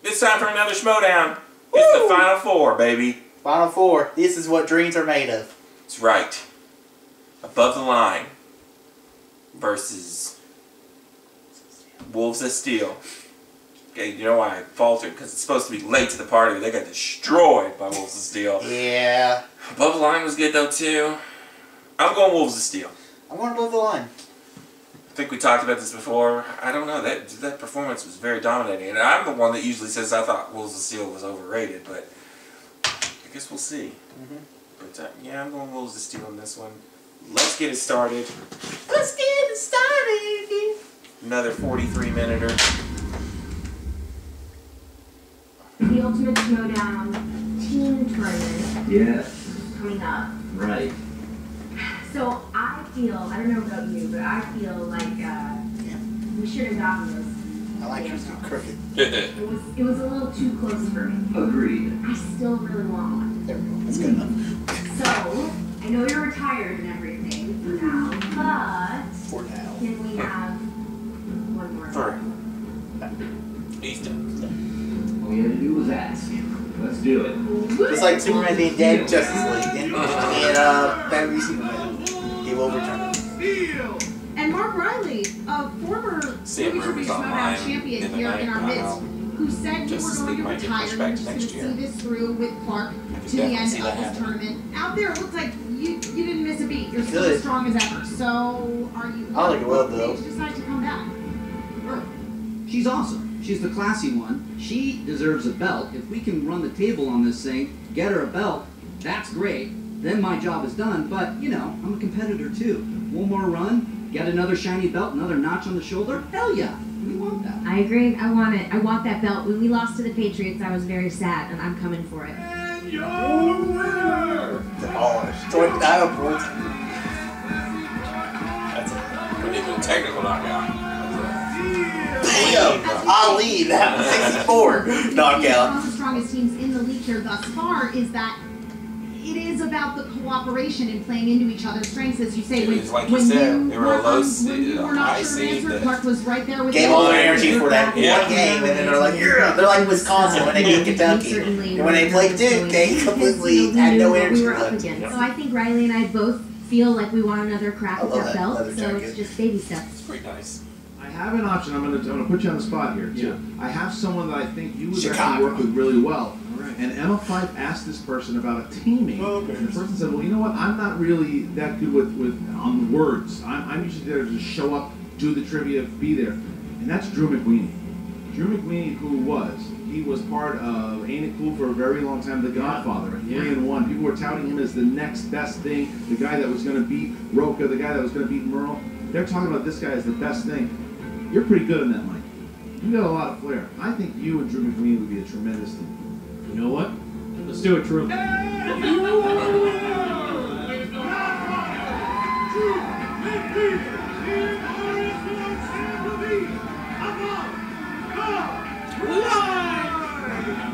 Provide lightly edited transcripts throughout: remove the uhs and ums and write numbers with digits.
It's time for another Schmoedown. It's the final four, baby. Final four. This is what dreams are made of. That's right. Above the Line versus Wolves of Steel. Okay, you know why I faltered? Because it's supposed to be late to the party, but they got destroyed by Wolves of Steel. Yeah. Above the Line was good though too. I'm going Wolves of Steel. I'm going Above the Line. I think we talked about this before. I don't know. That performance was very dominating. And I'm the one that usually says I thought Wolves of Steel was overrated, but I guess we'll see. But yeah, I'm going Wolves of Steel in this one. Let's get it started. Let's get it started. Another 43-minuter. The Ultimate Schmoedown Team Tournament. Yes. Coming up. Right. So I feel, I don't know about you, but I feel like we should have gotten this. I like yours crooked. It was a little too close for me. Agreed. I still really want one. There we go. That's good enough. So, I know you're retired and everything for now, but For now. can we have one more? He's done. All you had to do was ask. Let's do it. Just like Superman being dead in Justice League and Batman v Superman. He will return. And Mark Riley, a former Sam Rivers online champion in the here night. in our midst, who said you were Justice going League to might get retire, pushed and back you're to just going next to year. see this through with Clark to the definitely end see of that this happen. tournament. Out there, it looks like you didn't miss a beat. You're still Good. as strong as ever. So, are you? I like it well, though. Decide to come back. She's awesome. She's the classy one. She deserves a belt. If we can run the table on this thing, get her a belt, that's great. Then my job is done, but, you know, I'm a competitor too. One more run, get another shiny belt, another notch on the shoulder, hell yeah, we want that. I agree. I want it. I want that belt. When we lost to the Patriots, I was very sad, and I'm coming for it. And your winner! Demolished. Jordan Dial points. That's it. Wasn't even a technical knockout. Damn! Ali, that was 64 knockout. One of the strongest teams in the league here thus far is that it is about the cooperation and playing into each other's strengths, as you say. It was like you said, they were a low seed, we're not high sure seed, answer. that- Clark was right there with Gave you. all their energy for that Yeah. one game, and then they're like, yeah, they're like Wisconsin when they beat Kentucky. And when they played Duke, they completely had no energy we were up left. against. So I think Riley and I both feel like we want another crack I at love that that belt. leather So jacket. it's just baby steps. It's pretty nice. I have an option. I'm gonna put you on the spot here too. I have someone that I think you would actually Chicago. work with really well. And Emma Fife asked this person about a teaming, and the person said, "Well, you know what? I'm not really that good with on the words. I'm usually there to just show up, do the trivia, be there." And that's Drew McWeeny. Drew McWeeny, he was part of Ain't It Cool for a very long time, The Godfather, 3-1. People were touting him as the next best thing, the guy that was going to beat Roca, the guy that was going to beat Merle. They're talking about this guy as the best thing. You're pretty good in that, Mike. You got a lot of flair. I think you and Drew McWeeny would be a tremendous team. You know what? Let's do it, Drew.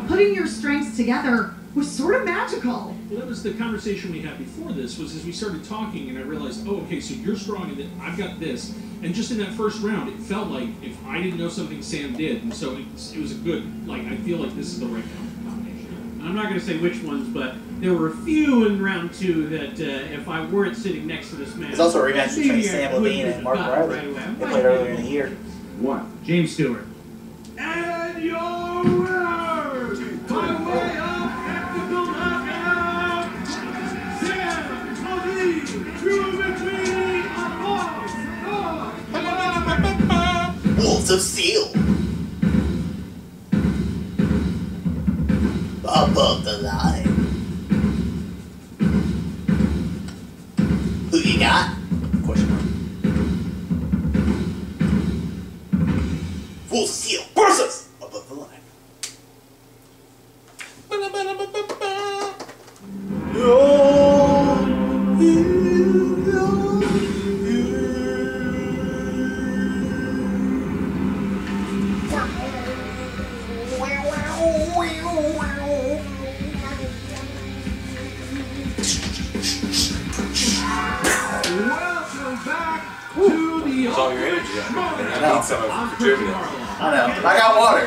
Putting your strengths together was sort of magical. Well, that was the conversation we had before this, was as we started talking and I realized, oh, okay, so you're strong and then I've got this. And just in that first round, it felt like if I didn't know something, Sam did. And so it was a good, like, I feel like this is the right combination. I'm not going to say which ones, but there were a few in round two that if I weren't sitting next to this man... There's also a rematch between maybe Sam I Levine wouldn't and Mark have gotten Riley. right away. They played earlier in the year. One. James Stewart. And your winner, by way of technical knockout, Sam Levine, Drew McWeeny, Wolves of Steel. Above the Line. Who you got? Question mark. Wolves of Steel versus Above the Line. It's all your energy. I need some of it for trivia. I know. I got water.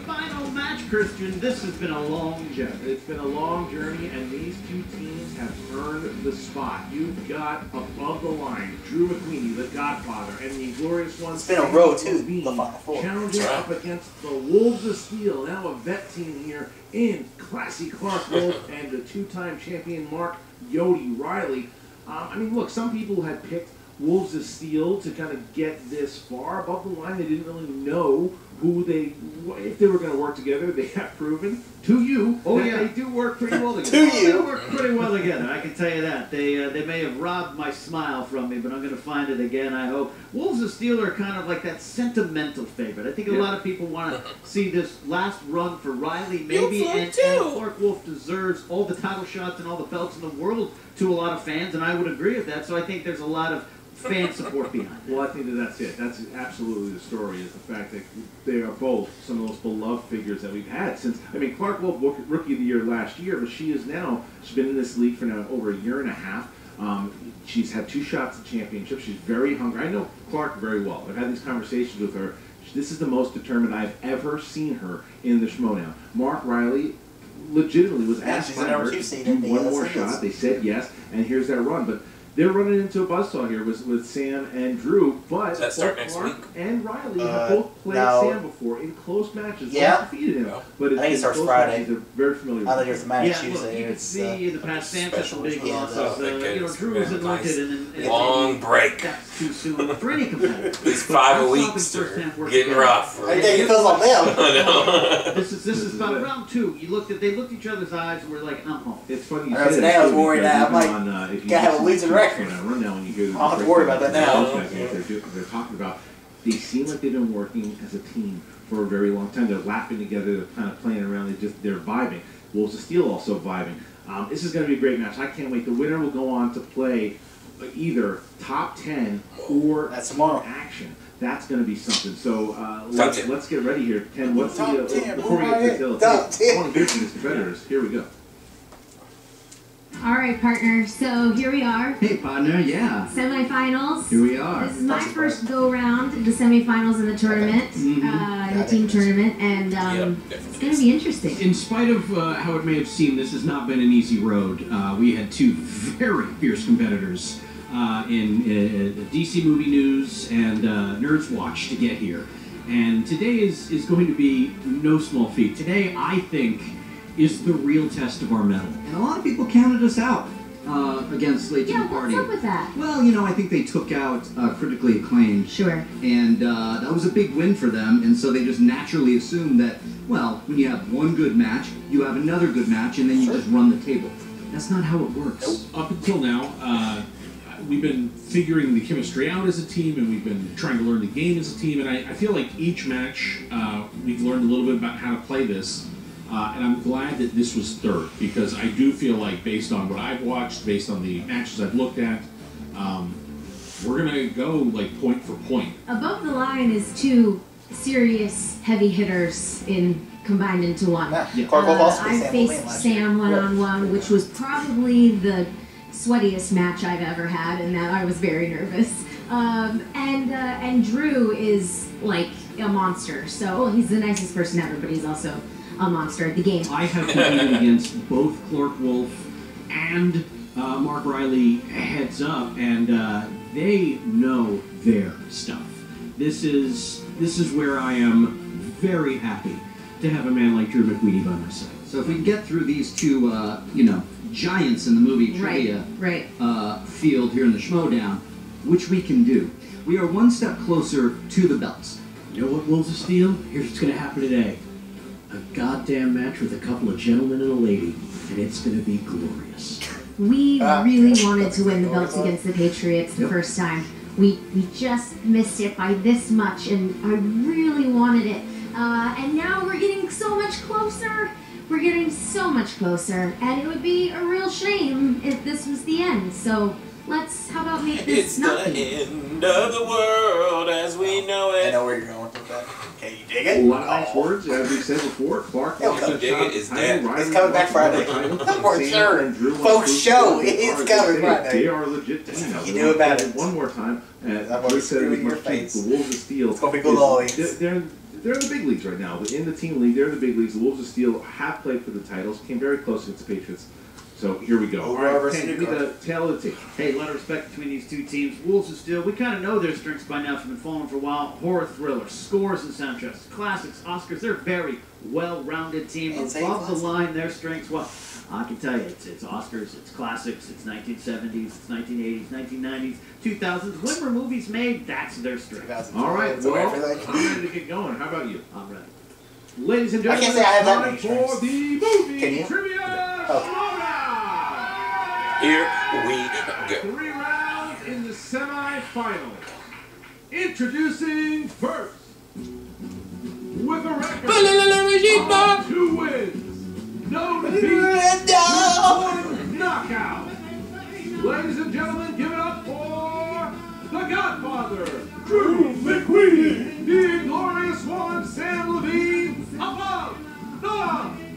Final match, Christian. This has been a long journey. It's been a long journey, and these two teams have earned the spot. You've got above the line Drew McQueenie, the Godfather, and the glorious one. It's been a row too. The Final Four. Challenging up against the Wolves of Steel, now a vet team here in classy Clark Wolf and the two-time champion Mark Yodi Riley. I mean, look, some people had picked Wolves of Steel to kind of get this far above the line. They didn't really know if they were going to work together. They have proven to you that they do work pretty well together. They work pretty well together, I can tell you that. They may have robbed my smile from me, but I'm going to find it again, I hope. Wolves of Steel are kind of like that sentimental favorite. I think a lot of people want to see this last run for Riley, maybe, and Clark Wolf deserves all the title shots and all the belts in the world to a lot of fans, and I would agree with that, so I think there's a lot of fan support behind it. Well, I think that's it. That's absolutely the story, is the fact that they are both some of the most beloved figures that we've had since, I mean, Clark Wolf, Rookie of the Year last year, but she's been in this league for now over a year and a half. She's had 2 shots at championship. She's very hungry. I know Clark very well. I've had these conversations with her. This is the most determined I've ever seen her in the Schmoedown. Mark Riley legitimately was asked by her to do one more shot. They said yes, and here's that run. But they're running into a buzzsaw here with Sam and Drew, but Does that start next Clark week? and Riley have both played Sam before in close matches. Yeah. Both defeated him, No. but I think it starts Friday. They're very familiar I with think there's a match Yeah, look, Tuesday. you can It's, see in the past Sam had some big losses. Drew was anointed and long break. That's too soon for any competitor. These 5 weeks are getting rough. I think it feels on them. I know. This is about round 2. They looked each other's eyes and were like, I'm home. It's funny you I know, say today that, I was too, worried because that I'm even like, if you gotta have a listen losing to record. the rundown when you hear the I'll have to worry about that now. They're talking about, they seem like they've been working as a team for a very long time. They're laughing together, they're kind of playing around, they're vibing. Wolves of Steel also vibing. This is going to be a great match. I can't wait. The winner will go on to play either top 10 or That's tomorrow. action. That's going to be something. So let's get ready here. Ken, what's Top 10, before we get to the top 10. I want to hear from these competitors. Here we go. All right, partner. So here we are. Hey, partner, yeah. Semifinals. Here we are. This is my first go-round in the semifinals in the tournament, in the team tournament, and it's going to be interesting. In spite of how it may have seemed, this has not been an easy road. We had 2 very fierce competitors in DC Movie News and Nerds Watch to get here. And today is going to be no small feat. Today, I think, is the real test of our mettle. And a lot of people counted us out against Late to the Yeah, Party. what's up with that? Well, I think they took out Critically Acclaimed. Sure. And that was a big win for them, and so they just naturally assumed that, well, when you have one good match, you have another good match, and then you just run the table. That's not how it works. Up until now, we've been figuring the chemistry out as a team, and we've been trying to learn the game as a team, and I feel like each match, we've learned a little bit about how to play this. And I'm glad that this was third, because I do feel like, based on what I've watched, based on the matches I've looked at, we're going to go like point for point. Above the line is 2 serious heavy hitters combined into one. Yeah. Clark Wolf also I faced Sam one-on-one, which was probably the sweatiest match I've ever had, and that I was very nervous. And Drew is like a monster. So he's the nicest person ever, but he's also a monster at the game. I have competed against both Clark Wolf and Mark Riley heads up, and they know their stuff. This is where I am very happy to have a man like Drew McQueenie by my side. So if we can get through these 2, giants in the movie trivia field here in the Schmoedown, which we can do, we are one step closer to the belts. You know what, Wolves of Steel? Here's what's going to happen today. A goddamn match with a couple of gentlemen and a lady, and it's going to be glorious. We really wanted to win the belts against the Patriots the first time. We just missed it by this much, and I really wanted it. And now we're getting so much closer. We're getting so much closer, and it would be a real shame if this was the end. So how about make this It's the end of the world as we know it. I know where you're going with that. Okay, you dig A it? lot of nice words, as we said before. Clark, He'll come. Dig it is dead. He's coming back Friday. For sure. Folks, show it's coming Friday. They are legit team. You knew about it. One more time. I'm gonna screw in your face. The Wolves of Steel. It's gonna be good always. They're in the big leagues right now. In the team league, they're in the big leagues. The Wolves of Steel have played for the titles. Came very close against the Patriots. So here we go. All right, Ken, give me the tail of the tape. Hey, a lot of respect between these two teams. Wolves of Steel, we kind of know their strengths by now. From been following for a while. Horror thrillers, scores and soundtracks, classics, Oscars. They're a very well-rounded team. Above the line, their strengths, well, I can tell you, it's Oscars, it's classics, it's 1970s, it's 1980s, 1990s, 2000s. When were movies made? That's their strength. All right, well, I'm ready to get going. How about you? I'm ready. Ladies and gentlemen, I can't say I have that time many for the movie trivia Schmoedown. Here we go. 3 rounds in the semi-final. Introducing first, with a record of 2 wins, no defeats, one knockout. Ladies and gentlemen, give it up for the Godfather, Drew McQueen, the Inglorious One, Sam Levine, above the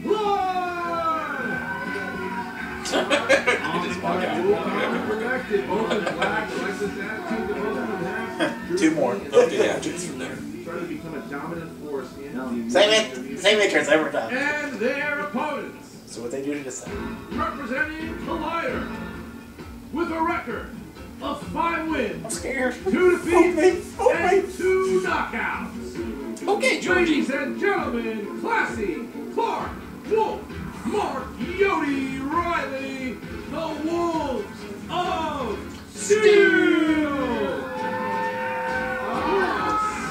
line. Just walk out. Two more. Yeah, just from there. Trying to become a dominant force in the Same entrance every time. and their opponents, So what they do to decide. representing Collider, with a record of 5 wins, I'm scared. 2 defeats, Oh, and 2 knockouts. Okay, Georgie. Ladies and gentlemen, Classy, Clark, Wolf, Mark, Yodi, Riley, the Wolves of Steel.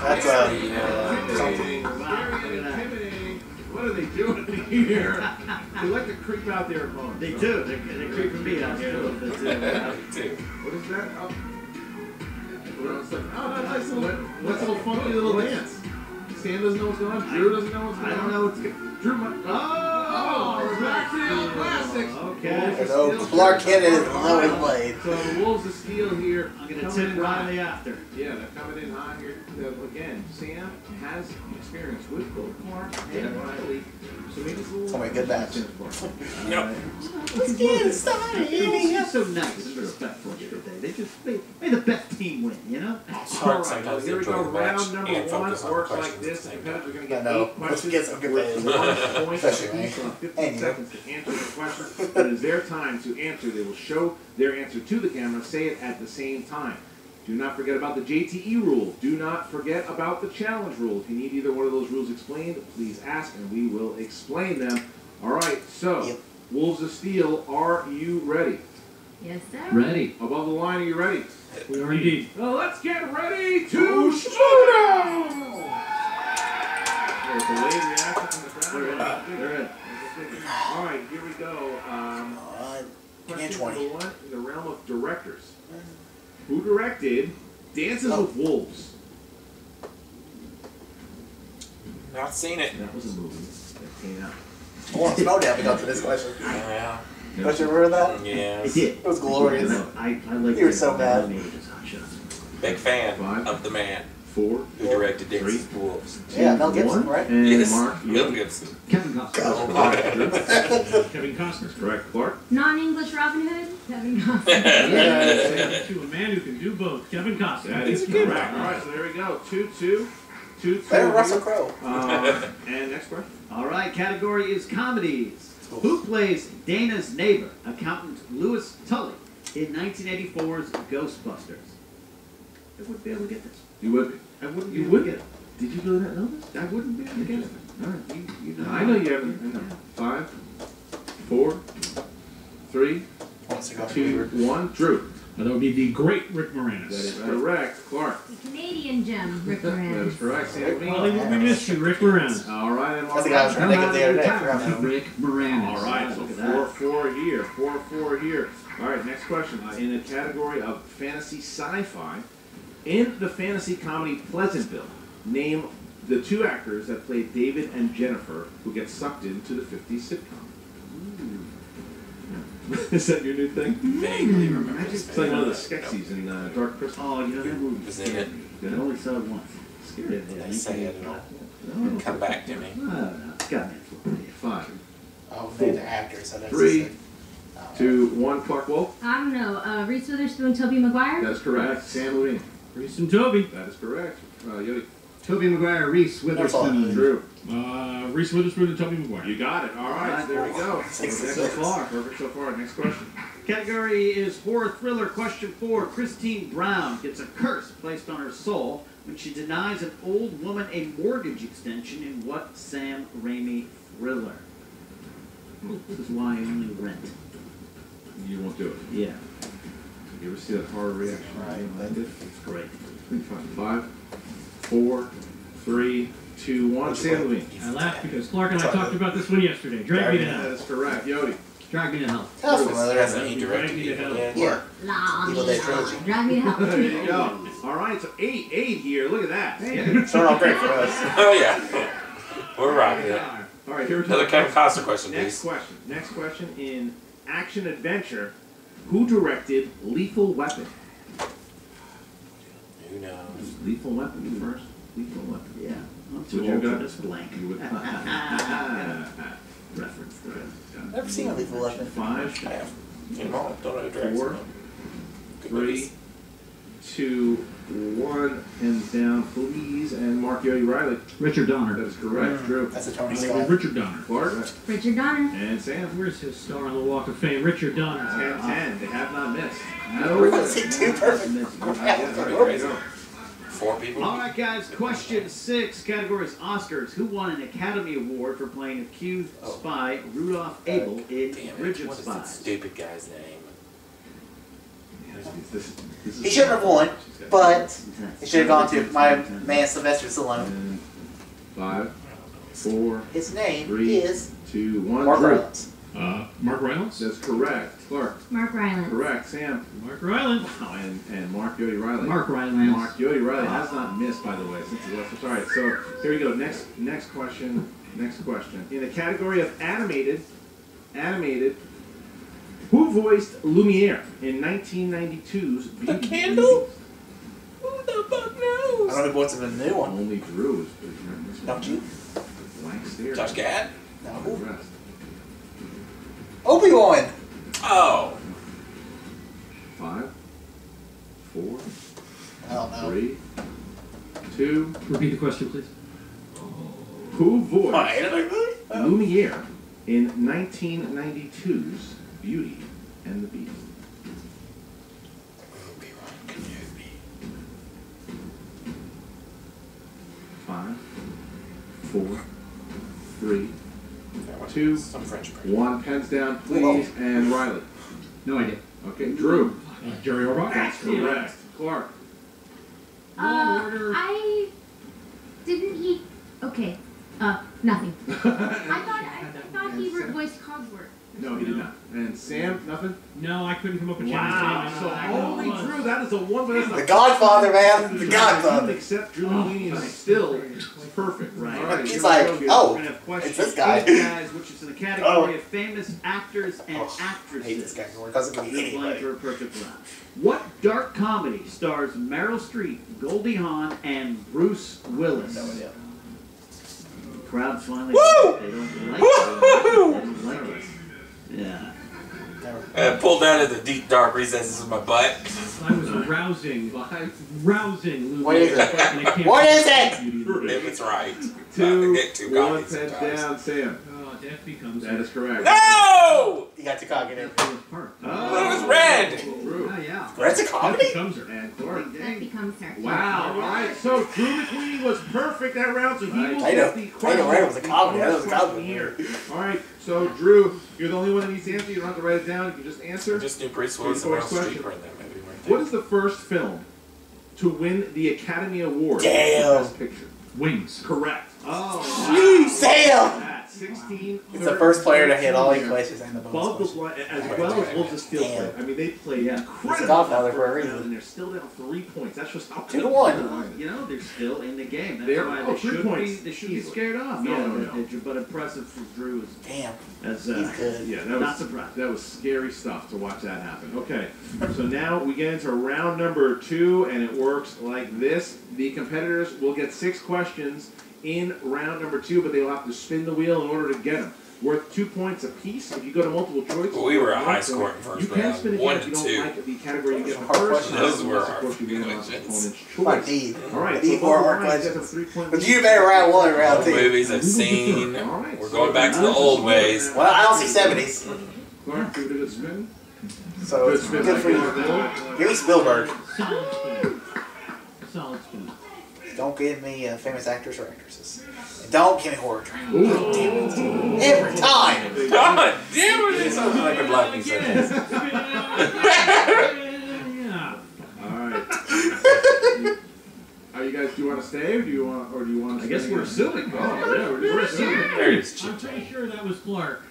That's Intimidating. Very intimidating. What are they doing here? They like to creep out their opponents. They do. They're creeping me out here a little bit too. What is that? Oh, that nice little funky little dance. Sam doesn't know what's going on. Drew doesn't know what's going on. I don't know what's going. Drew might. Oh, we're back to the old classics. Okay. There's old Clark Kent and his Lois Blade. So the Wolves of Steel here. I'm gonna tip Riley after. Yeah, they're coming in hot here. Again, Sam has experience with both Clark and Riley. So maybe it's a little. It's gonna be a good match. Yep. Let's get it started. He's so nice and respectful today. They just may the best team win, you know? It's All hard right, sometimes to here we enjoy go. the match Round number and 1 focus on the works like questions at this. the The same competitors are time. going to get I know. 8 Let's questions. get some good Worth players. 1 point. Especially Each will have 15 And you. seconds to answer the question. When it is their time to answer, they will show their answer to the camera, say it at the same time. Do not forget about the JTE rule. Do not forget about the challenge rule. If you need either one of those rules explained, please ask and we will explain them. All right, so Yep. Wolves of Steel, are you ready? Yes, sir. Ready. Above the line, are you ready? We are indeed. Well, let's get ready to Schmoedown! There's a delayed reaction from the crowd. They're in. All right, here we go. Question 20. number 1 in the realm of directors. Who directed Dances with Wolves? Not seen it. That was a movie that came out. I want to Schmoedown to go to this question. Yeah. Don't you remember that? Yeah. It did. It was glorious. I like. You were so mad. Big fan Five. of the man 4, who directed Dances Three. with Wolves. Yeah, Mel Gibson, 1, right? And Yes. Mark, Mel you. Gibson. Kevin Costner. Go. Kevin Costner. Correct, Clark. Non-English Robin Hood? Kevin Costner. To a man who can do both, Kevin Costner. That is correct. All right, so there we go. 2-2. 2-2. Better Russell Crowe. And next question. All right, category is comedies. Who plays Dana's neighbor, accountant Louis Tully, in 1984's Ghostbusters? I wouldn't be able to get this. You would be. I wouldn't be You able would to get it. Did you really not know this? I wouldn't be able to get it. All right, you know. I know you haven't. I know. 5, 4, 3, Wants to go 2, 1. Drew. That would be the great Rick That Moranis. is correct. Clark. The Canadian gem, Rick That is Moranis. correct. Sam Well, Levine. we missed you, Rick Moranis. All right, and That's the guy I was trying to think of the other day. I forgot about him. Rick Moranis. All right, so Look at that. 4-4 here. 4-4 here. All right, next question. In the category of fantasy sci-fi, in the fantasy comedy Pleasantville, name the 2 actors that played David and Jennifer who get sucked into the 50s sitcom. Is that your new thing? Vaguely remember. It's like one of the Skeksis in Dark Crystal. Oh, you know that movie Was scared in it. me. I only saw it once. Scared me. They say it at all. Come back to me. I don't know. It's got me. 5, Oh, they're actors. So that's 3, 2, 1. Clark Wolf. I don't know. Reese Witherspoon, Tobey Maguire? That is correct. Sam Levine. Reese and Toby. That is correct. Yodi. Tobey Maguire, Reese Witherspoon. Drew. Reese Witherspoon and Toby Maguire. You got it. All right, so there we go. Perfect so far. Perfect so far. Next question. Category is horror thriller. Question 4. Christine Brown gets a curse placed on her soul when she denies an old woman a mortgage extension in what Sam Raimi thriller? This is why I only rent. You won't do it. Yeah. You ever see that horror reaction? Right. It's great. 5, 4, 3, 2, 1. Sam Levine. I laughed because Clark and I talked about this one yesterday. Drag me to That hell. is correct. Yodi. Drag me to hell. Sounds familiar. Hasn't he directed Drag me to Evil hell. Dead? Yeah. La, Evil Dead trilogy. Drag me to hell. There you go. All right, so 8 here. Look at that. Started off great for us. Oh yeah. We're rocking it. All right, here's Another Kevin Costner question, Next please. question. Next question in action adventure. Who directed Lethal Weapon? Who knows? Lethal Weapon first. Lethal Weapon. Yeah. I'm Would too you old go? for this blank. You would. Reference to it. Never seen a Lethal Weapon. 5, I have. You know, don't know directs. 4, Good 3, movies. 2, 1. Hands down, please. And Mark Yodi Riley. Richard That Donner. is correct. Drew. That's a Tony I go Scott. Richard Donner. Clark. Richard Donner. And Sam. Where's his star on the Walk of Fame? Richard Donner. 10-10. They have not missed. We're going to see two perfect. There you go. 4 people. All right, guys. Question 6. Category is Oscars. Who won an Academy Award for playing accused spy Rudolph Abel in Damn Bridge it. of What is that Spies? stupid guy's name? He shouldn't have won, but he should have gone to my man Sylvester Stallone. And 5, 4, His name 3, is 2, 1. Mark Drew. Rylance. Mark Rylance. That's correct. Clark. Mark Rylance. Correct. Sam. Mark Rylance. Wow, and Mark Yodi Riley. Mark Rylance. Mark Yodi Riley has not missed, by the way, since he left. All right, so here we go. Next question. Next question. In the category of animated, who voiced Lumiere in 1992's Beauty? The Candle? Who the fuck I knows? don't know what's a new one. Only Drew is Don't you? blank stare. Josh Gad? The No. rest. Obi-Wan. Oh. 5, 4, I don't know. 3, 2. Repeat the question, please. Who voiced Why? Lumiere in 1992's Beauty and the Beast? Obi-Wan Kenobi. 5, 4, 3, I want 2, some French bread. 1. Pens down, please. And Riley. No idea. Okay, Drew. Jerry Orbach. That's correct. Clark. I didn't he? Okay. Nothing. I thought he voiced Cogsworth. No, he did not. And Sam, nothing? No, I couldn't come up with Wow. Channel So I know only it was. Drew. That is a 1, but that's The not. Godfather, man. The Godfather. Except Drew Laney is still perfect. Right. All right. He's here like, we go. oh, We're going to have question it's this guy. 8, guys, which is in the category of famous actors and Oh, I actresses. hate this guy because it can be Blank anybody. for a perfect round. What dark comedy stars Meryl Streep, Goldie Hawn, and Bruce Willis? No idea. The crowd's finally. Woo! They don't like Woo! it. They don't like it. Yeah. I pulled out of the deep dark recesses of my butt. I was rousing Lumiere. What is it? And it can't What be is it? Beauty and the Beast. If it's right. 2, Get too 1. cocky Pens sometimes. down, Sam. Oh, death becomes That is correct. No! You got too cocky there. part. That was red. Drew. Oh, yeah. That's a Death comedy? becomes her. And Clark. That becomes her. Wow. All right. So Drew McQueen was perfect that round, so he will I know. get the I question. know, right? It was a comedy. I know it was a question comedy. here. All right. So Drew, you're the only one that needs to answer. You don't have to write it down. You can just answer. Just do Bruce Willis and Here's Meryl the first Streep question. are in that movie right there. What is the first film to win the Academy Award Damn. for Best Picture? Wings. Correct. Oh, Sam! At 16. It's the first player to hit all eight questions and the above bonus the question. line, as well as Wolves of Steel Damn. played. I mean, they played He's incredible. a Godfather for a round, reason. and they're still down 3 points. That's just how 2-1. You know, they're still in the game. That's They're- why oh, they 3 should points. be. They should be Easily. scared off. No, yeah, no, no. but impressive for Drew Damn. as He's good. Yeah, that not was surprised. that was scary stuff to watch that happen. Okay, so now we get into round number 2, and it works like this: the competitors will get 6 questions in round number 2, but they'll have to spin the wheel in order to get them. Worth 2 points apiece. If you go to multiple choice, Well, we were a high score in first you can round. spin again 1 if to you don't 2. like the category you get in the Hard first questions. round. Those were unless, of hard course, you win on questions. opponent's My choice. need. All right, Need so more bottom hard line, you guys have a questions. 3-point But lead. you made round 1 and round 2. Movies I've seen. All right, We're so going back to the now old this is ways. Well, I don't see 70s. Clark, give it a good spin. So it's spin. good for you. Give me Spielberg. Solid spin. Solid spin. Don't give me famous actors or actresses. And don't give me horror drama. Ooh. Damn it. Every time. God damn it! It sounds like a black piece of this. Yeah. All right. Are you guys? Do you want to stay, or do you want? I guess we're assuming. Oh, yeah, we're assuming. There it is. I'm pretty sure that was Clark.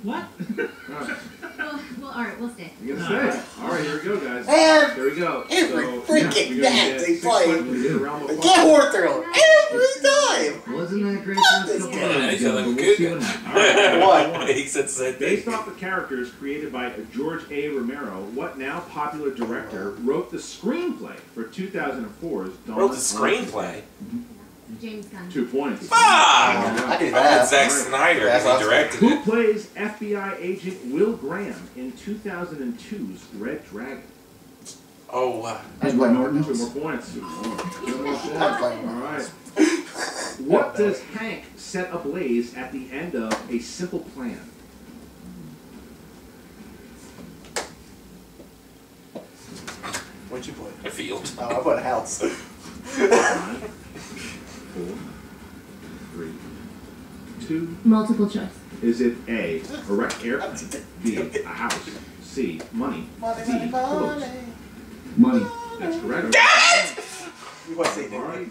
What? All right. Well, all right, we'll stay. You gonna stay? All right, here we go, guys. And Here we go. every freaking we're gonna match get they 6 play, questions in the realm of get fun. horror thriller every time. Wasn't that great Love for this us? game. Yeah, he sounded like a We'll good see guy. what happens. All right, What? He said the same thing. Based off the characters created by George A. Romero, what now popular director wrote the screenplay for 2004's Dawn Wrote the of screenplay. James Gunn. 2 points. Fuck! I do that. Zack Snyder, That's because he awesome. directed Who it. plays FBI agent Will Graham in 2002's Red Dragon? Oh, wow. Edward Norton. 2 more points. 2 more points. I'm playing. All right. What does Hank set ablaze at the end of A Simple Plan? What'd you put? A field. Oh, I put a house. 5, 4, 3, 2. Multiple choice. Is it A, a wrecked airplane, B, a house, C, money, Money, D, money, clothes? money. Money. That's correct. You want to say All that? right.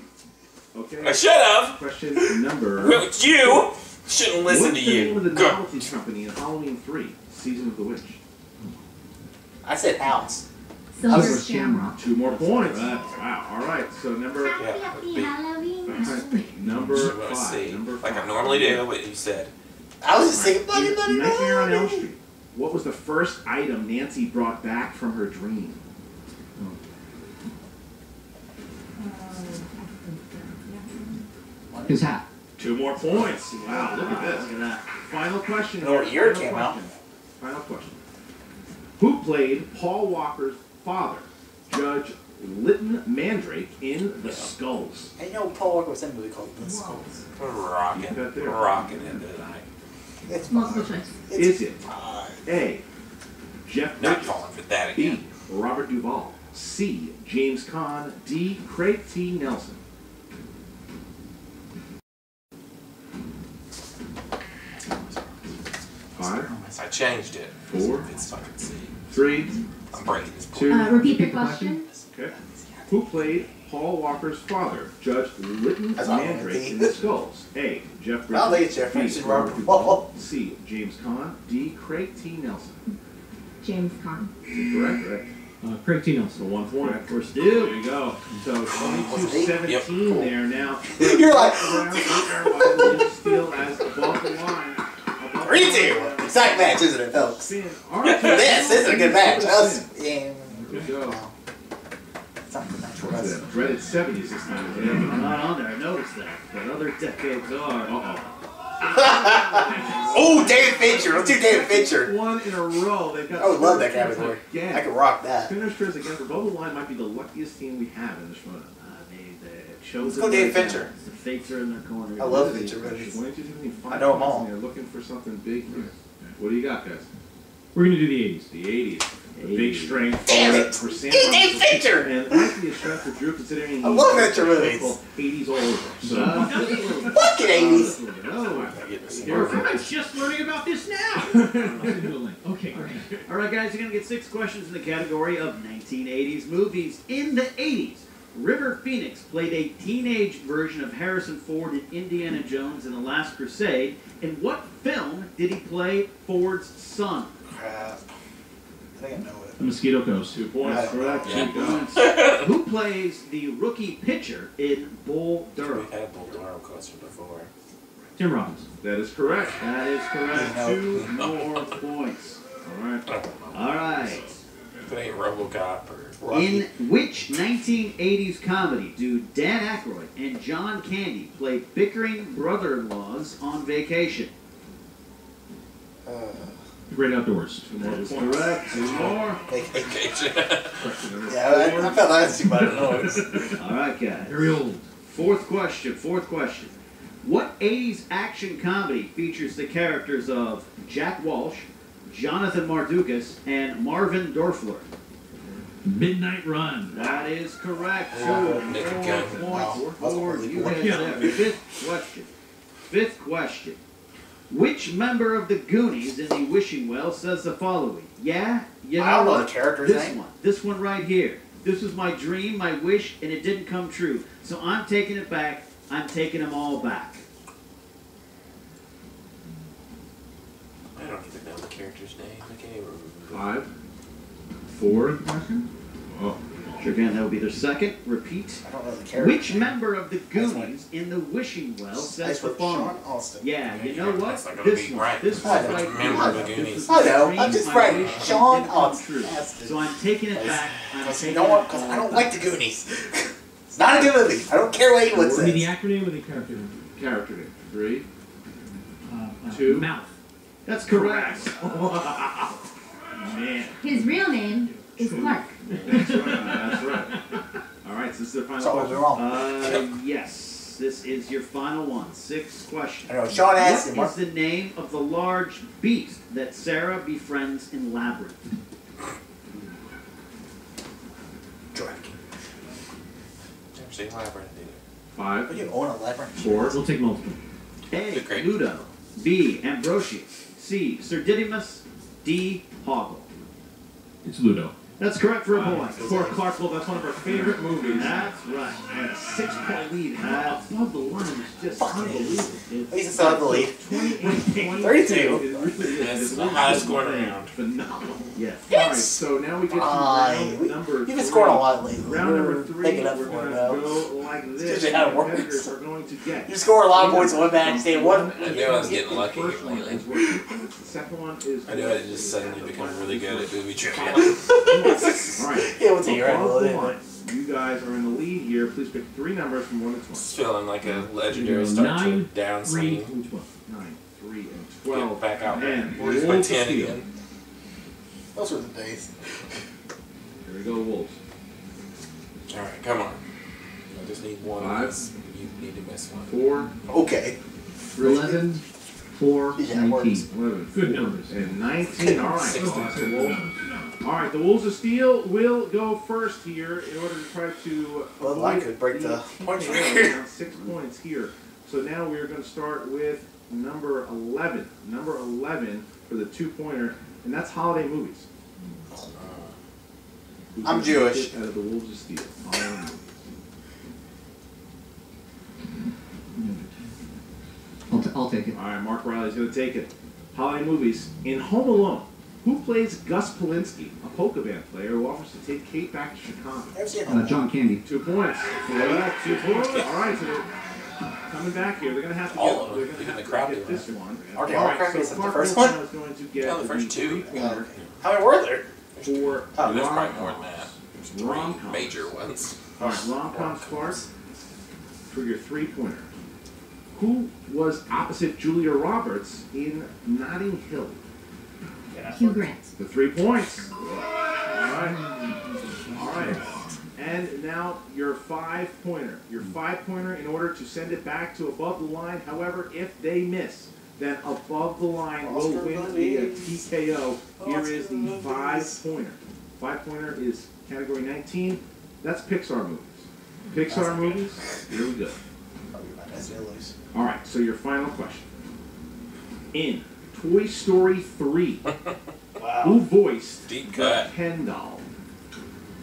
Okay. I should have. Question number. You shouldn't listen What's to the name of the you. Good. novelty company in Halloween 3, Season of the Witch? I said house. Silver Silver Shamrock. 2 more points. Wow. All right. So number Happy, happy Halloween. number What I 5. see. Number Like 5. I normally do, what you said. I was just thinking money, money, Nightmare on Elm money. Street. What was the first item Nancy brought back from her dream? His hat. 2 more points. Wow, look at this. Look at that. Final question. You know what year it Final came out? question. Final question. Who played Paul Walker's father, Judge Lytton Mandrake, in The Skulls? I know Paul Walker was in a movie called The Skulls. We're rocking. Keep that there. We're rocking into tonight. It's Multiple fine. choice. Is it fine. A, Jeff Not Bridges, falling for that B, again. Robert Duvall, C, James Caan, D, Craig T. Nelson? Five, I changed it. 4, It's fucking C. 3, I'm breaking this. 2. Repeat the question. Okay. Who played Paul Walker's father, Judge Lytton That's not Mandrake, D. in The Skulls? A, Jeff Bridges. I don't think it's Jeff B, Bridges, Robert Robert Duvall, Duvall. C, James Caan, D, Craig T. Nelson. James Caan. Correct, right? Craig T. Nelson. So 1 point. Of course, There do. you go. So Was it 22-17 Yep. there now. You're like, Still as above the line. 3-2. Exciting match, isn't it, folks? Spin. All right. This is a good match. Yeah. Good go. It's not a good match for That's us. it. Dreaded 70s this time. Yeah, I'm not on there. I noticed that. But other decades are. Uh-oh. Oh, David Fincher. Let's do David Fincher. 1 in a row. They've got I would love that spinners category. again. I could rock that. Spinners Chris again. Above the line might be the luckiest team we have in the Schmoedown. They chose Let's go David Fincher. The fates are in their corner. I love Fincher movies. 22-17, I know 'em all. They're looking for something big here. What do you got, guys? We're going to do the 80s. The 80s. The big strength Damn it! for Sam Give me David Robinson. Fincher! And it might be a strength for Drew considering I love Fincher movies. 80s all over. So, Fucking 80s. I'm just learning about this now. Okay, great. All right, guys, you're going to get 6 questions in the category of 1980s movies. In the 80s, River Phoenix played a teenage version of Harrison Ford in Indiana Jones and the Last Crusade. In what film did he play Ford's son? Crap. I think I know it. The Mosquito Coast. 2 points. Correct. Yeah. 2 points. Who plays the rookie pitcher in Bull Durham? We've had Bull Durham coaster before. Tim Robbins. That is correct. That is correct. No. 2 more points. All right. All right. If it ain't RoboCop or Rocky. In which 1980s comedy do Dan Aykroyd and John Candy play bickering brother-in-laws on vacation? The Great Outdoors. That is correct. Two more. Vacation. Yeah, I felt that's too much noise. All right, guys. Very old. Fourth question. What 80s action comedy features the characters of Jack Walsh, Jonathan Mardukas, and Marvin Dorfler? Midnight Run. That is correct. Nick again. 4 Wow. points That's for really you cool. guys there. Fifth question. Which member of the Goonies in the Wishing Well says the following? Yeah, you know I don't know what? the character's This name. one. This one right here. This was my dream, my wish, and it didn't come true. So I'm taking it back. I'm taking them all back. I don't even know the character's name. I can't even remember. 5, 4 question. Oh, Sure can. That will be their second. Repeat. I don't know the character. Which member of the Goonies in the Wishing Well says the following? Sean Austin. Yeah, you know what? That's not gonna This be one. right. This I one know. right Member of the here. Goonies. This was I know. my I'm just dream, writing my wish, Sean didn't come Austin. true. Austin. So I'm taking it back. I'm Because taking you know what? it Because all I don't back. like the Goonies. It's not a good movie. I don't care what anyone Give me the says. acronym or the character name? character name. 3, Two. Mouth. That's correct. Man. His real name is Clark. That's right. That's right. All right. So this is the final So we're question. wrong. Yes. This is your final one. Sixth question. I know. Sean asked him. What is the name of the large beast that Sarah befriends in Labyrinth? Never seen Labyrinth either. 5, Would you own a labyrinth? 4, We'll take multiple. A. Great. Ludo. B. Ambrosius. C. Sir Didymus. D. Hoggle. It's Ludo. That's correct for a point. For Clarksville, that's one of our favorite movies. That's right. And a 6-point lead. That's- Above the line is just Fuck it unbelievable. He's still have the lead. 28-22. 32. It really is. That's the highest scoring round. Phenomenal. Yes. All right, so now we get to round number You've been 3. scoring a lot lately. Round number 3, Make it up we're for going it to now. go like this. usually how it works. Competitors are going to get. You score a lot of points in one match. Stay in one. I knew I was getting lucky The first one lately. is worth 2 points. The second one is. I knew I just suddenly become really good at movie trivia. All right. Yeah, we'll take your Above right the a line. You guys are in the lead here. Please pick 3 numbers from 1 to 20. It's feeling like a legendary Go start to 9, down 3, swing. which one? 9, 3, and Get 12. back out. And Where's my Wolves 10 of Steel. again? Those were the days. Here we go, Wolves. Alright, come on. I just need one. 5. You need to miss one. 4, Okay. 11, 4, Yeah, it 19. works. 11, Good 4, numbers. and 19. All right. 16. Awesome, Wolves. All right, the Wolves of Steel will go first here in order to try to. Well, I avoid could break the points TKO. record. Now 6 points here. So now we're going to start with number 11. Number 11 for the 2-pointer, and that's holiday movies. Who's I'm gonna Jewish. pick Out of the Wolves of Steel. Holiday movies. I'll take it. All right, Mark Riley's going to take it. Holiday movies. In Home Alone, who plays Gus Polinski, a polka band player who offers to take Kate back to Chicago? Ever seen that? John Candy. 2 points. Correct. 2 points. All right, so coming back here, they're going to have to All get, of them, they're gonna even have the to crappy get this one. Aren't they all crappy? so Is that the Clark first Wilson one? is going to get No, the first 2. Oh, 3-pointer okay. How many were there? for There's probably more than rom-coms. that. There's 3 Rom-coms. major ones. All right, rom-coms, Clark, for your 3-pointer. Who was opposite Julia Roberts in Notting Hill? Hugh Grant. The 3 points. All right. All right. And now your 5-pointer. Your 5-pointer in order to send it back to above the line. However, if they miss, then above the line will Oscar win movie. the TKO. Here is the 5-pointer. 5-pointer is category 19. That's Pixar movies. Pixar movies. Here we go. Probably my best to lose. All right, so your final question. In Toy Story 3, Wow. who voiced Deep the cut. Ken doll?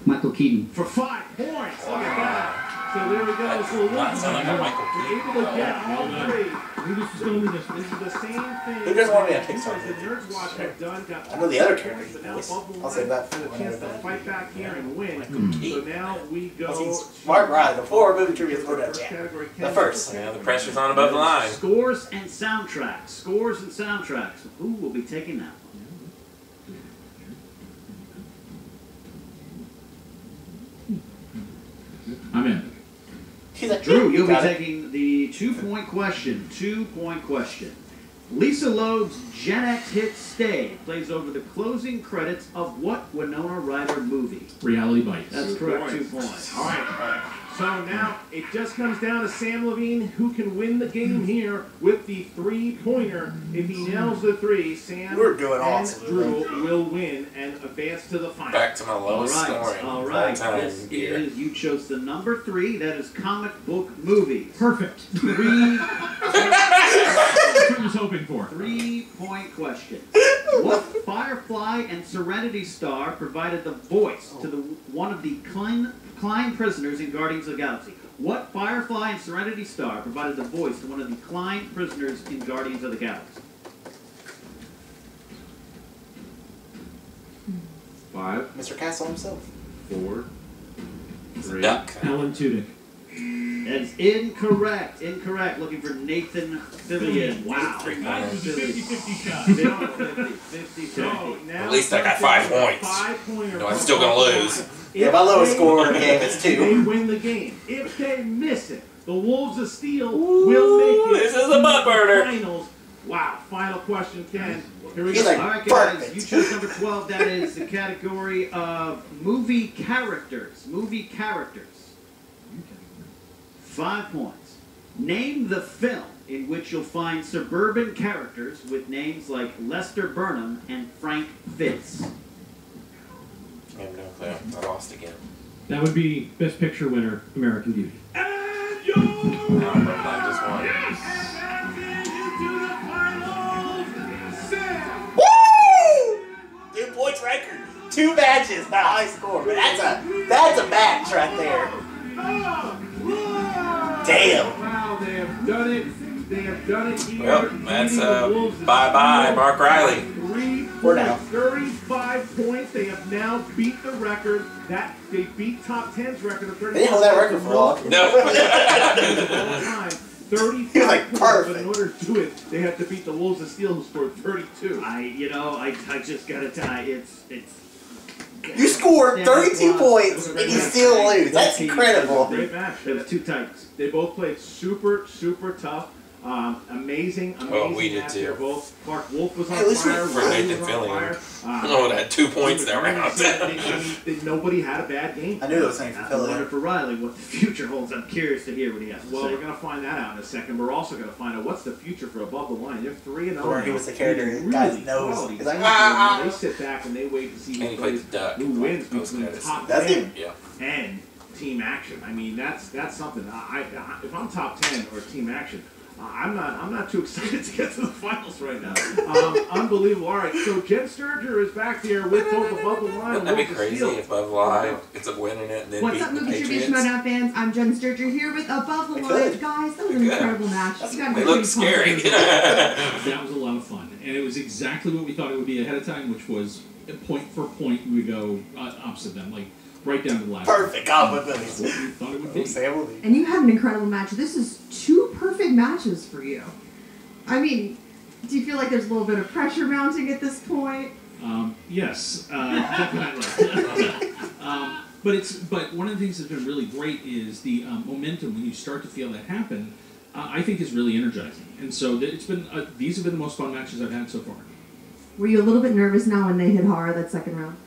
Michael Keaton. For 5 points. Look at that. So there we go. So Not sound like a Michael we're Keaton. able to get all 3. Maybe this is going to be this. This is the same thing. Who doesn't want to be a that Pixar The Nerds Watch have done. Got I know the other character but now voice. above the I'll save that line, for had a chance to another fight back here and win. So now we go. Mark Riley, before movie trivia to scored the that first jam. category. The first. Yeah, the pressure's on above the line. Scores and soundtracks. Scores and soundtracks. Who will be taking that one? I'm in. He's like, Drew, you'll be got it. taking the 2-point question. 2-point question. Lisa Loeb's Gen X hit Stay plays over the closing credits of what Winona Ryder movie? Reality Bites. That's correct, 2 points. All right. So now it just comes down to Sam Levine, who can win the game here with the 3-pointer. If he nails the 3, Sam We're doing and awesome. Drew will win and advance to the final. Back to my lowest scoring All right. all time This year. is, you chose the number 3. That is comic book movies. Perfect. 3 That's what I was hoping for. 3-point question. What Firefly and Serenity Star provided the voice to one of the Klein prisoners in Guardians of the Galaxy? What Firefly and Serenity Star provided the voice to one of the Klein prisoners in Guardians of the Galaxy? 5, Mr. Castle himself. 4, 3. Duck. Alan Tudyk. That is incorrect. Incorrect. Looking for Nathan Fillion. Wow. That was a 50-50 shot. 50-50. So now At least I got 5 points. 5-pointer. No, I'm still gonna lose. Yeah, my lowest score in the game is 2. They win the game. If they miss it, the Wolves of Steel will make it. This is a butt burner. Finals. Wow. Final question, Ken. Here we He's go. like, All right, guys. perfect. You chose number 12. That is the category of movie characters. Movie characters. 5 points. Name the film in which you'll find suburban characters with names like Lester Burnham and Frank Fitz. I have no clue. I lost again. That would be Best Picture winner, American Beauty. And you're I just won. Woo! 2 points record. 2 matches, not high score. But that's a match right there. Damn. Wow, they have done it. They have done it here. Well, that's Beating the Wolves of bye-bye, Steel. Mark Riley. 3 We're down. 35 points. They have now beat the record. That they beat top 10's record of 35. They didn't hold that record for long. No. 35 You're like, points, perfect. but in order to do it, they have to beat the Wolves of Steel, who scored 32. I just gotta tell you, it's. You scored 32 points and you still lose. That's incredible. Great match. It was 2 Titans. They both played super, super tough. Amazing Well, we did match. too. They're both. Clark Wolf was on Hey, let's fire. wait for Riley Nathan was on Fillion. fire. Oh, that 2 points that round. Nobody had a bad game. I knew it was something I for wonder Philly. for Riley what the future holds. I'm curious to hear what he has to Well, say. we're gonna find that out in a second. We're also gonna find out what's the future for Above the Line. They're 3-0. Where he was the character that guys knows. Quality. He's like, ah, They sit back and they wait to see And he who played plays, the duck. who wins Post between credits. top That's 10 him. Yeah. and team action. I mean, that's something. If I'm top 10 or team action, I'm not too excited to get to the finals right now. Unbelievable. All right, so Jen Sturger is back here with both Above the Line Wouldn't and that be Wolves of crazy Steel. if Above Live ends up winning it and then What's beat up, the movie trivia Patriots? Schmoedown fans? I'm Jen Sturger here with Above the They're Line. good. Guys, that was an They're good. incredible match. You gotta They be look pretty scary. pumped. That was a lot of fun, and it was exactly what we thought it would be ahead of time, which was point for point we would go opposite them, like right down to the last. Perfect comic book That's what we thought it would be. Sam will be. And you had an incredible match. This is 2 perfect matches for you. I mean, do you feel like there's a little bit of pressure mounting at this point? Yes, definitely. But one of the things that's been really great is the momentum when you start to feel that happen. I think is really energizing, and so it's been these have been the most fun matches I've had so far. Were you a little bit nervous now when they hit hard that second round?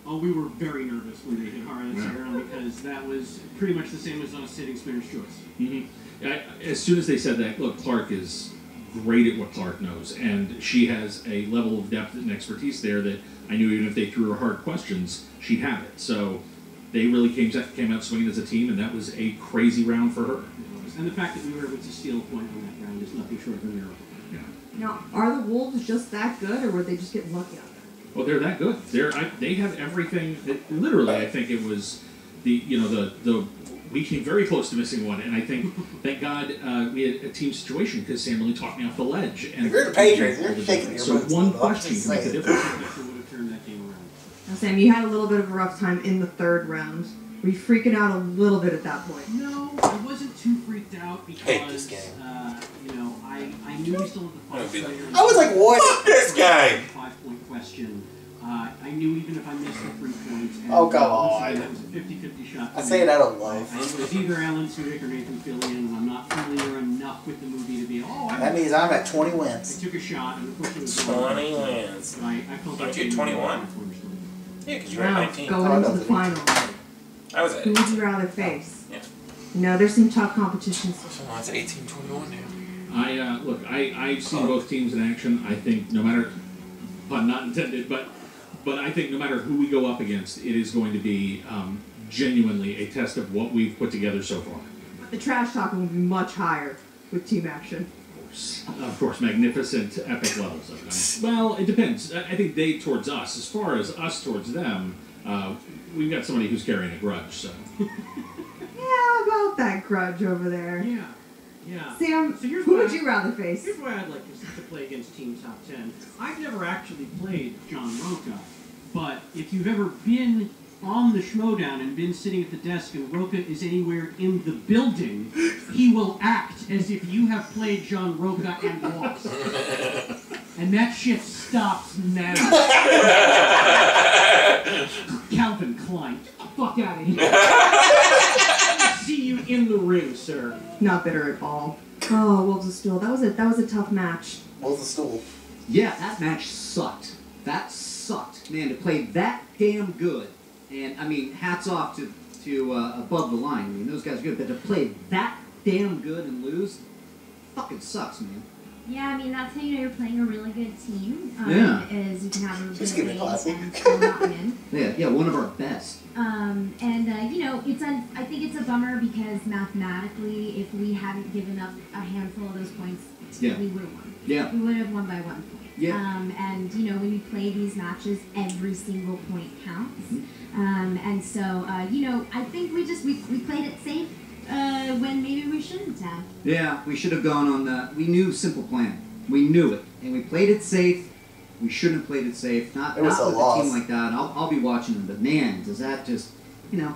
Oh, we were very nervous when they hit hard that second round because that was pretty much the same as us hitting Spinner's Choice. Mm-hmm. As soon as they said that, look, Clark is great at what Clark knows, and she has a level of depth and expertise there that I knew even if they threw her hard questions, she'd have it. So they really came out swinging as a team, and that was a crazy round for her. And the fact that we were able to steal a point on that round is nothing short of a miracle. Yeah. Now, are the Wolves just that good, or would they just get lucky out there? Well, they're that good. They have everything. Literally, I think it was the we came very close to missing one, and I think thank God we had a team situation because Sam really talked me off the ledge. And If you're the Patriots, you're shaking your so boots. one I'm question just can make a saying. difference. That would have turned that game around. Now, Sam, you had a little bit of a rough time in the 3rd round. Were you freaking out a little bit at that point? No, I wasn't too freaked out because Hate this game. I knew we still had the I'd be fight like, later. I was like, what? Fuck this game! 5-point question. I knew even if I missed the 3 points. And Oh, come once on. again, it was a 50-50 shot. I say that on life. It was either Alan Tudyk or Nathan Fillion, and I'm not familiar enough with the movie to be, That means I'm at 20 wins. I took a shot, and of course it was 20 wins. I felt Aren't like you at 21? Yeah, because you were at Now, 19. going into the final. I was at Who 18. would you rather face? Yeah. No, there's some tough competitions. So it's 18-21 now. I've seen both teams in action. I think no matter, pun not intended, but I think no matter who we go up against, it is going to be genuinely a test of what we've put together so far. The trash talking will be much higher with team action. Of course, magnificent, epic levels of it. Well, it depends. I think they towards us. As far as us towards them, we've got somebody who's carrying a grudge. So. Yeah, about that grudge over there. Yeah. Sam, So here's who what would you rather face? Here's why I'd like to play against Team Top 10. I've never actually played John Roca, but if you've ever been on the Schmoedown and been sitting at the desk and Roca is anywhere in the building, he will act as if you have played John Roca and lost. And that shit stops now. Calvin Klein, get the fuck out of here. I see you in the ring, sir. Not bitter at all. Oh, Wolves of Steel. That was a tough match. Wolves of Steel. Yeah, that match sucked. That sucked. Man, to play that damn good. And, I mean, hats off to Above the Line. I mean, those guys are good. But to play that damn good and lose, fucking sucks, man. Yeah, I mean, that's how you know you're playing a really good team. Yeah. Is you can have a Just good give me game classic. and still not win. Yeah, one of our best. You know, I think it's a bummer because mathematically, if we hadn't given up a handful of those points, Yeah. we would have won. Yeah. We would have won by 1 point. Yeah. And you know, when you play these matches, every single point counts. Mm-hmm. And so, you know, I think we played it safe when maybe we shouldn't have. Yeah, we should have gone on that. We knew simple plan. We knew it. And we played it safe. We shouldn't have played it safe. Not It was with a a loss. team like that. I'll be watching them. But man, does that just, you know,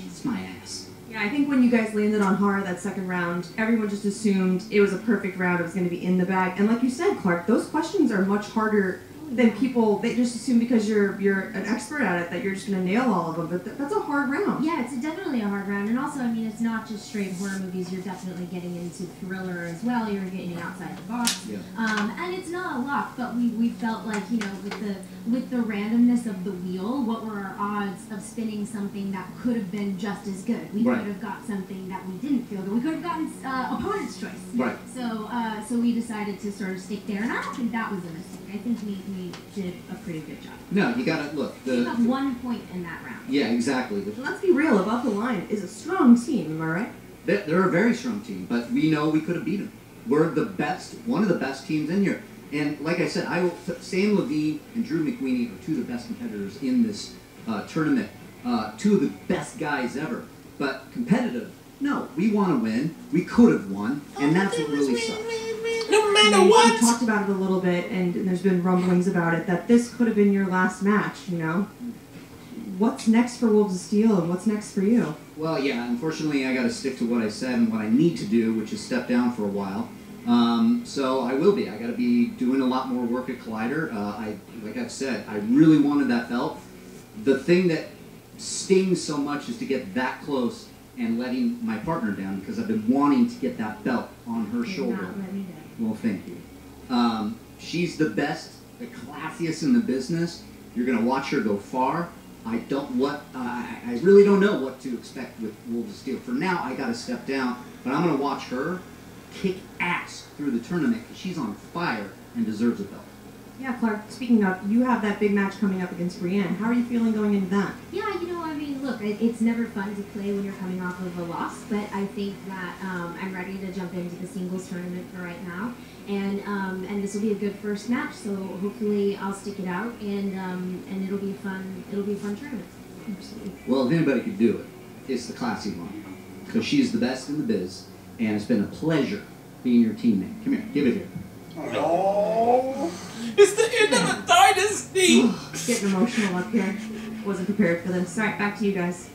it's my ass. Yeah, I think when you guys landed on Hara that second round, everyone just assumed it was a perfect round. It was going to be in the bag. And like you said, Clark, those questions are much harder than people. They just assume because you're an expert at it that you're just going to nail all of them. But that's a hard round. Yeah, it's definitely a hard round, and also, I mean, it's not just straight horror movies. You're definitely getting into thriller as well. You're getting outside the box, Yeah. and it's not a lock. But we felt like, you know, with the randomness of the wheel, what were our odds of spinning something that could have been just as good? We Right. could have got something that we didn't feel good. We could have gotten opponent's choice. Right. So we decided to sort of stick there, and I don't think that was a mistake. I think we did a pretty good job. No, you gotta look. We got 1 point in that round. Yeah, exactly. But let's be real. Above the Line is a strong team. Am I right? They're a very strong team, but we know we could have beat them. We're the best, one of the best teams in here. And like I said, Sam Levine and Drew McWeeny are two of the best competitors in this tournament. Two of the best guys ever. But competitive, no, we want to win. We could have won, and that's what really sucks. No matter We what. talked about it a little bit, and there's been rumblings about it, that this could have been your last match, you know? What's next for Wolves of Steel, and what's next for you? Well, yeah, unfortunately, I got to stick to what I said and what I need to do, which is step down for a while. So I will be. I got to be doing a lot more work at Collider. Like I've said, I really wanted that belt. The thing that stings so much is to get that close and letting my partner down, because I've been wanting to get that belt on her shoulder. Not let me down. Well, thank you. She's the best, the classiest in the business. You're going to watch her go far. I really don't know what to expect with Wolves of Steel. For now, I got to step down, but I'm going to watch her kick ass through the tournament because she's on fire and deserves a belt. Yeah, Clark, speaking of, you have that big match coming up against Brienne. How are you feeling going into that? Yeah, you know, I mean, look, it's never fun to play when you're coming off of a loss, but I think that I'm ready to jump into the singles tournament for right now, and this will be a good first match. So hopefully I'll stick it out, and it'll be fun. It'll be a fun tournament. Absolutely. Well, if anybody could do it, it's the classy one, because she's the best in the biz, and it's been a pleasure being your teammate. Come here, give it here. Oh. It's the end of the dynasty. Getting emotional up here. Wasn't prepared for this. All right, back to you guys.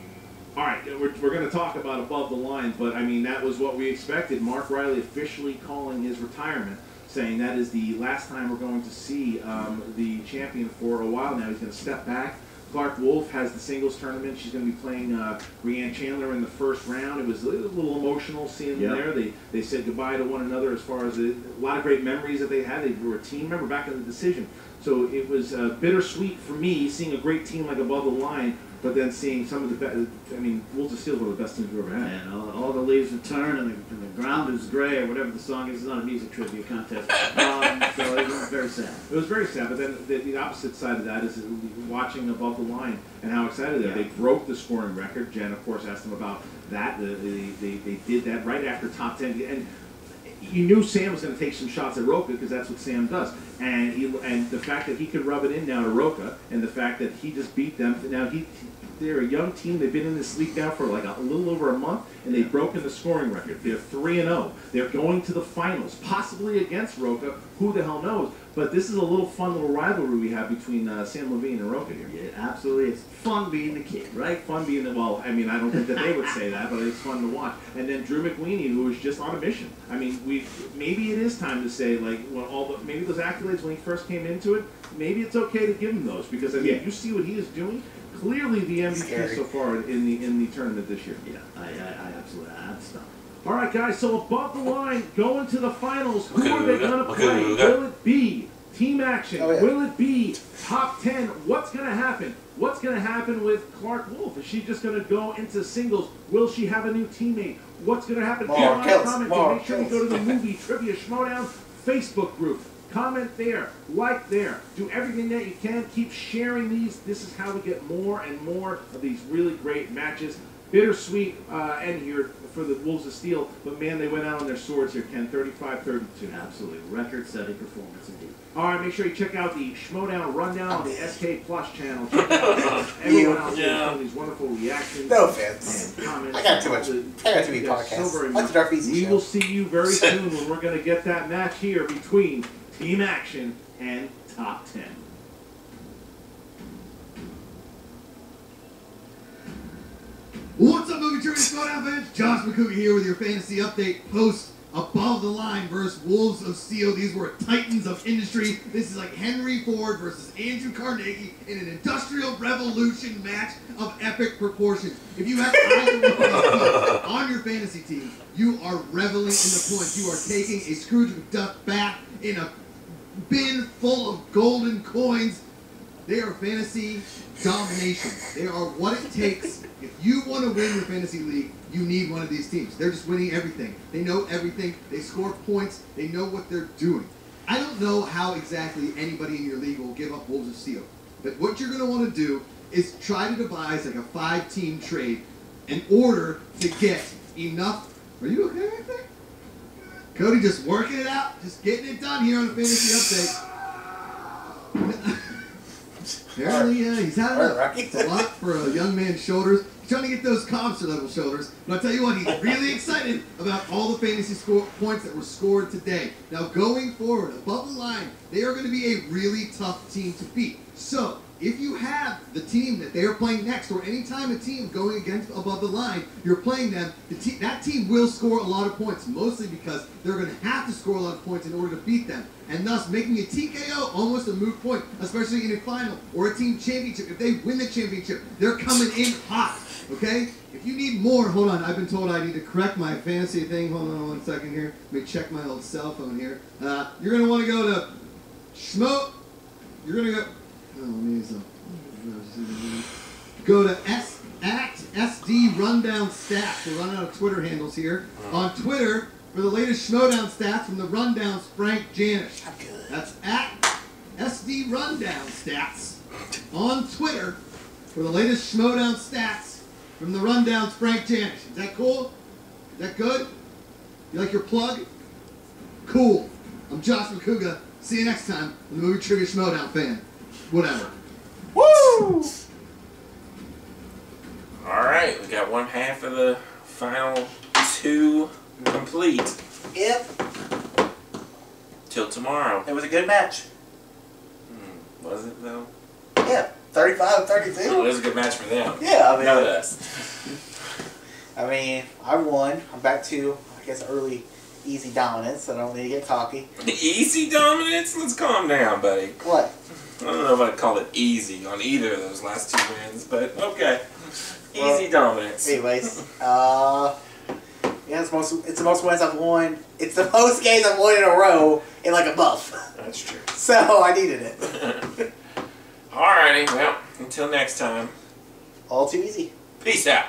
All right, we're going to talk about Above the Line, but I mean, that was what we expected. Mark Riley officially calling his retirement. saying that is the last time we're going to see the champion for a while now. He's going to step back. Clark Wolf has the singles tournament. She's going to be playing Breanne Chandler in the first round. It was a little emotional seeing them there. They said goodbye to one another as far as a lot of great memories that they had. They were a team member back in the decision. So it was bittersweet for me seeing a great team like Above the Line, but then seeing some of the best. I mean, Wolves of Steel were the best teams we've ever had. And all the leaves have turned, and the ground is gray, or whatever the song is. It's not a music trivia contest. So it was very sad. It was very sad, but then the opposite side of that is watching Above the Line and how excited they are. They broke the scoring record. Jen, of course, asked them about that. They did that right after top 10. And you knew Sam was going to take some shots at Roca because that's what Sam does. And the fact that he could rub it in now to Roca, and the fact that he just beat them. Now they're a young team. They've been in this league now for like a little over a month, and they've broken the scoring record. They're 3-0. They're going to the finals, possibly against Roca. Who the hell knows? But this is a little fun little rivalry we have between Sam Levine and Roca here. Yeah, absolutely. It's fun being the kid, right? Fun being the, well, I mean, I don't think that they would say that, but it's fun to watch. And then Drew McWeeny, who is just on a mission. I mean, maybe it is time to say, like, when maybe those accolades when he first came into it, maybe it's okay to give him those because I mean, you see what he is doing. Clearly, the MVP so far in the tournament this year. Yeah, I absolutely. I'm stunned. All right, guys. So Above the Line going to the finals. Who are they going to play? Will it be team action? Will it be top 10? What's going to happen? What's going to happen with Clark Wolf? Is she just going to go into singles? Will she have a new teammate? What's going to happen? Make sure you go to the Movie Trivia Schmoedown Facebook group. Comment there, like there, do everything that you can. Keep sharing these. This is how we get more and more of these really great matches. Bittersweet end here for the Wolves of Steel, but man, they went out on their swords here, Ken. 35-32. Absolutely, record-setting performance indeed. All right, make sure you check out the Schmoedown Rundown on the SK Plus channel. Check out everyone else doing these wonderful reactions. No offense. And comments. I got too many podcasts. So very Watch much. the Dark We will see you very soon when we're going to get that match here between Team Action and Top 10. What's up, Movie Trivia Schmoedown fans? Josh McCouga here with your fantasy update post Above the Line versus Wolves of Steel. These were titans of industry. This is like Henry Ford versus Andrew Carnegie in an industrial revolution match of epic proportions. If you have either one of these on your fantasy team, you are reveling in the points. You are taking a Scrooge McDuck bath in a bin full of golden coins. They are fantasy domination. They are what it takes. If you want to win your fantasy league, you need one of these teams. They're just winning everything. They know everything. They score points. They know what they're doing. I don't know how exactly anybody in your league will give up Wolves of Steel. But what you're going to want to do is try to devise like a 5-team trade in order to get enough. Are you okay right there? Cody just working it out, just getting it done here on the Fantasy Update. Apparently, he's had enough. It's a lot for a young man's shoulders. He's trying to get those Comster level shoulders. But I'll tell you what, he's really excited about all the fantasy points that were scored today. Now, going forward, Above the Line, they are going to be a really tough team to beat. So, if you have the team that they are playing next, or any time a team going against Above the Line, you're playing them, that team will score a lot of points, mostly because they're going to have to score a lot of points in order to beat them, and thus making a TKO almost a moot point, especially in a final or a team championship. If they win the championship, they're coming in hot, okay? If you need more, hold on, I've been told I need to correct my fantasy thing. Hold on 1 second here. Let me check my old cell phone here. You're going to want to go to You're going to go... Oh, amazing. Go to @SD Rundown Stats. We're running out of Twitter handles here. On Twitter, for the latest Schmoedown stats from the Rundown's Frank Janish. That's @SD Rundown Stats. On Twitter, for the latest Schmoedown stats from the Rundown's Frank Janish. Is that cool? Is that good? You like your plug? Cool. I'm Josh McCouga. See you next time on the Movie Trivia Schmoedown fan. Whatever. Woo! Alright, we got one half of the final 2 complete. Yep. Till tomorrow. It was a good match. Was it though? Yeah. 35-32. Oh, it was a good match for them. Yeah, I mean. Not us. I mean, I won. I'm back to, I guess, early easy dominance. I don't need to get cocky. Easy dominance? Let's calm down, buddy. What? I don't know if I'd call it easy on either of those last 2 wins, but okay. Easy dominance. Anyways, yeah, it's the most wins I've won. It's the most games I've won in a row in like a month. That's true. So I needed it. Alrighty, well, until next time. All too easy. Peace out.